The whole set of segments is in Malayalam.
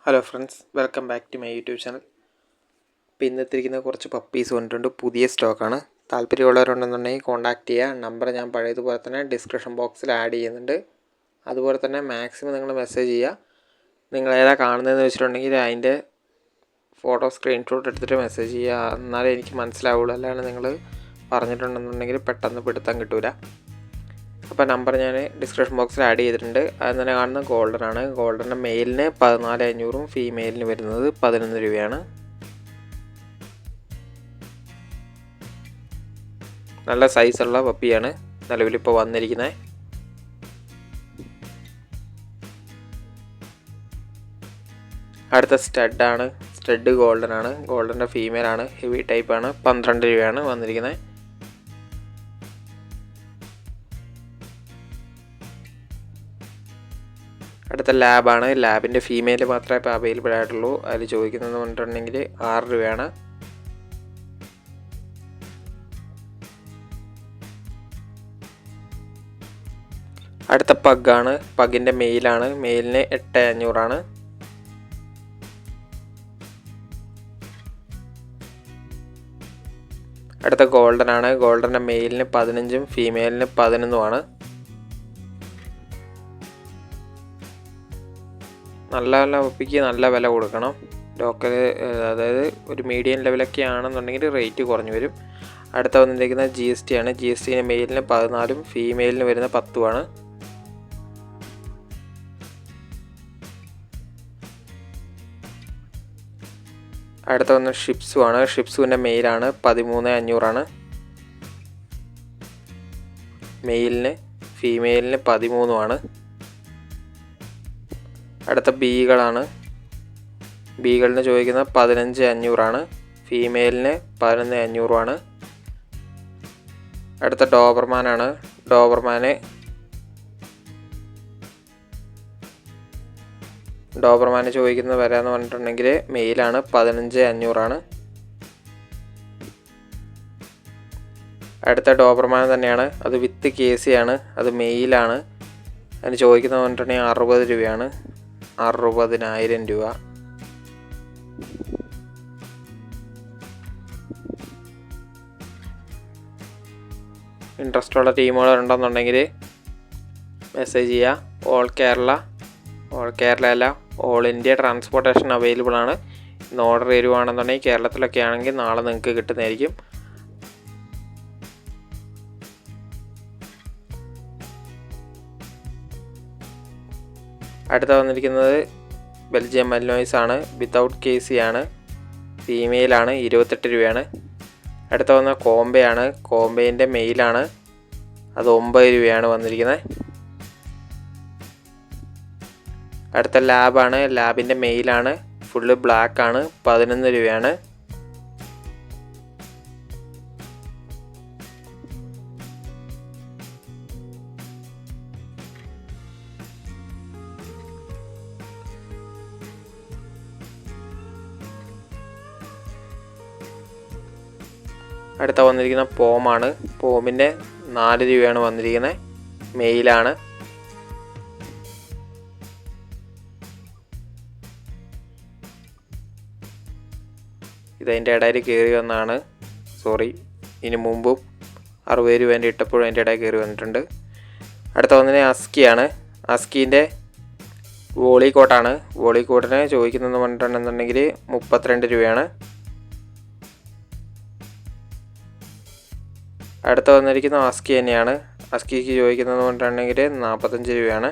Hello friends, welcome back to my YouTube channel. ഇപ്പോൾ ഇന്നെത്തിയിരിക്കുന്ന കുറച്ച് പപ്പീസ് വന്നിട്ടുണ്ട്. പുതിയ സ്റ്റോക്കാണ്. താല്പര്യമുള്ളവരുണ്ടെന്നുണ്ടെങ്കിൽ കോൺടാക്റ്റ് ചെയ്യുക. നമ്പർ ഞാൻ പഴയതുപോലെ തന്നെ ഡിസ്ക്രിപ്ഷൻ ബോക്സിൽ ആഡ് ചെയ്യുന്നുണ്ട്. അതുപോലെ തന്നെ മാക്സിമം നിങ്ങൾ മെസ്സേജ് ചെയ്യുക. നിങ്ങൾ ഏതാ കാണുന്നതെന്ന് വെച്ചിട്ടുണ്ടെങ്കിൽ അതിൻ്റെ ഫോട്ടോ സ്ക്രീൻഷോട്ട് എടുത്തിട്ട് മെസ്സേജ് ചെയ്യുക. എന്നാലേ എനിക്ക് മനസ്സിലാവുള്ളൂ. അല്ലാണ്ട് നിങ്ങൾ പറഞ്ഞിട്ടുണ്ടെന്നുണ്ടെങ്കിൽ പെട്ടെന്ന് പിടുത്തം കിട്ടില്ല. അപ്പോൾ നമ്പർ ഞാൻ ഡിസ്ക്രിപ്ഷൻ ബോക്സിൽ ആഡ് ചെയ്തിട്ടുണ്ട്. അത് തന്നെ കാണുന്ന ഗോൾഡനാണ്. ഗോൾഡൻ്റെ മെയിലിന് 14,500 ഫീമെയിലിന് വരുന്നത് 11 രൂപയാണ്. നല്ല സൈസുള്ള പപ്പിയാണ് നിലവിലിപ്പോൾ വന്നിരിക്കുന്നത്. അടുത്ത സ്റ്റഡാണ്. സ്റ്റഡ് ഗോൾഡനാണ്. ഗോൾഡൻ്റെ ഫീമെയിലാണ്. ഹെവി ടൈപ്പാണ്. 12 രൂപയാണ് വന്നിരിക്കുന്നത്. അടുത്ത ലാബാണ്. ലാബിൻ്റെ ഫീമെയിൽ മാത്രമേ ഇപ്പോൾ അവൈലബിൾ ആയിട്ടുള്ളൂ. അതിൽ ചോദിക്കുന്നതെന്ന് പറഞ്ഞിട്ടുണ്ടെങ്കിൽ 6 രൂപയാണ്. അടുത്ത പഗ്ഗാണ്. പഗ്ഗിൻ്റെ മെയിലാണ്. മെയിലിന് 8,500. അടുത്ത ഗോൾഡനാണ്. ഗോൾഡൻ്റെ മെയിലിന് 15 ഫീമെയിലിന് 11. നല്ല പപ്പിക്ക് നല്ല വില കൊടുക്കണം. ലോക്കൽ, അതായത് ഒരു മീഡിയം ലെവലൊക്കെ ആണെന്നുണ്ടെങ്കിൽ റേറ്റ് കുറഞ്ഞു വരും. അടുത്ത വന്നിരിക്കുന്നത് GST ആണ്. GSTന് മെയിലിന് 14 ഫീമെയിലിന് വരുന്ന 10. അടുത്ത വന്ന് ഷിപ്സു ആണ്. ഷിപ്സുവിൻ്റെ മെയിലാണ് 13,500. മെയിലിന് ഫീമെയിലിന് 13. അടുത്ത ബീകളാണ്. ബീകളിന് ചോദിക്കുന്നത് 15,500. ഫീമെയിലിന് 11,500. അടുത്ത ഡോബർമാനാണ്. ഡോബർമാന് ചോദിക്കുന്നത് വരാമെന്ന് പറഞ്ഞിട്ടുണ്ടെങ്കിൽ മെയിലാണ് 15,500. അടുത്ത ഡോബർമാൻ തന്നെയാണ്. അത് വിത്ത് കേസിയാണ്. അത് മെയിലാണ്. അതിന് ചോദിക്കുന്നത് പറഞ്ഞിട്ടുണ്ടെങ്കിൽ 60 രൂപയാണ്. 60,000 രൂപ. ഇൻട്രസ്റ്റ് ഉള്ള ടീമുകളുണ്ടെന്നുണ്ടെങ്കിൽ മെസ്സേജ് ചെയ്യുക. ഓൾ കേരള അല്ല, ഓൾ ഇന്ത്യ ട്രാൻസ്പോർട്ടേഷൻ അവൈലബിൾ ആണ്. ഇന്ന് ഓർഡർ ചെയ്യുവാണെന്നുണ്ടെങ്കിൽ കേരളത്തിലൊക്കെ ആണെങ്കിൽ നാളെ നിങ്ങൾക്ക് കിട്ടുന്നതായിരിക്കും. അടുത്ത വന്നിരിക്കുന്നത് ബെൽജിയം മൽനോയ്സ് ആണ്. വിത്തൗട്ട് കേസി ആണ്. ഫീമെയിലാണ്. 28 രൂപയാണ്. അടുത്ത വന്ന കോംബയാണ്. കോംബേൻ്റെ മെയിലാണ്. അത് 9 രൂപയാണ് വന്നിരിക്കുന്നത്. അടുത്ത ലാബാണ്. ലാബിൻ്റെ മെയിലാണ്. ഫുള്ള് ബ്ലാക്ക് ആണ്. 11 രൂപയാണ്. അടുത്ത വന്നിരിക്കുന്ന പോമാണ്. പോമിൻ്റെ 4 രൂപയാണ് വന്നിരിക്കുന്നത്. മെയിലാണ്. ഇതതിൻ്റെ ഇടയിൽ കയറി വന്നാണ്. സോറി, ഇതിന് മുമ്പും 60 രൂപേൻ്റെ ഇട്ടപ്പോഴും അതിൻ്റെ ഇടയിൽ കയറി വന്നിട്ടുണ്ട്. അടുത്ത വന്നിട്ട് അസ്കിയാണ്. അസ്കീൻ്റെ വോളിക്കോട്ടാണ്. വോളിക്കോട്ടിന് ചോദിക്കുന്നതെന്ന് പറഞ്ഞിട്ടുണ്ടെന്നുണ്ടെങ്കിൽ 32 രൂപയാണ്. അടുത്ത വന്നിരിക്കുന്ന അസ്കി തന്നെയാണ്. അസ്കിക്ക് ചോദിക്കുന്നതെന്ന് പറഞ്ഞിട്ടുണ്ടെങ്കിൽ 45 രൂപയാണ്.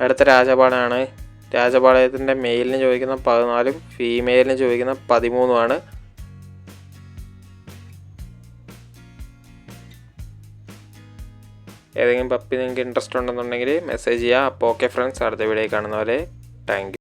അടുത്ത രാജപാളയാണ്. രാജപാളയത്തിൻ്റെ മെയിലിന് ചോദിക്കുന്ന 14 ഫീമെയിലിന് ചോദിക്കുന്ന 13. ഏതെങ്കിലും പപ്പി നിങ്ങൾക്ക് ഇൻട്രസ്റ്റ് ഉണ്ടെന്നുണ്ടെങ്കിൽ മെസ്സേജ് ചെയ്യുക. അപ്പോൾ ഓക്കെ ഫ്രണ്ട്സ്, അടുത്ത വീഡിയോ കാണുന്നവരെ താങ്ക് യു.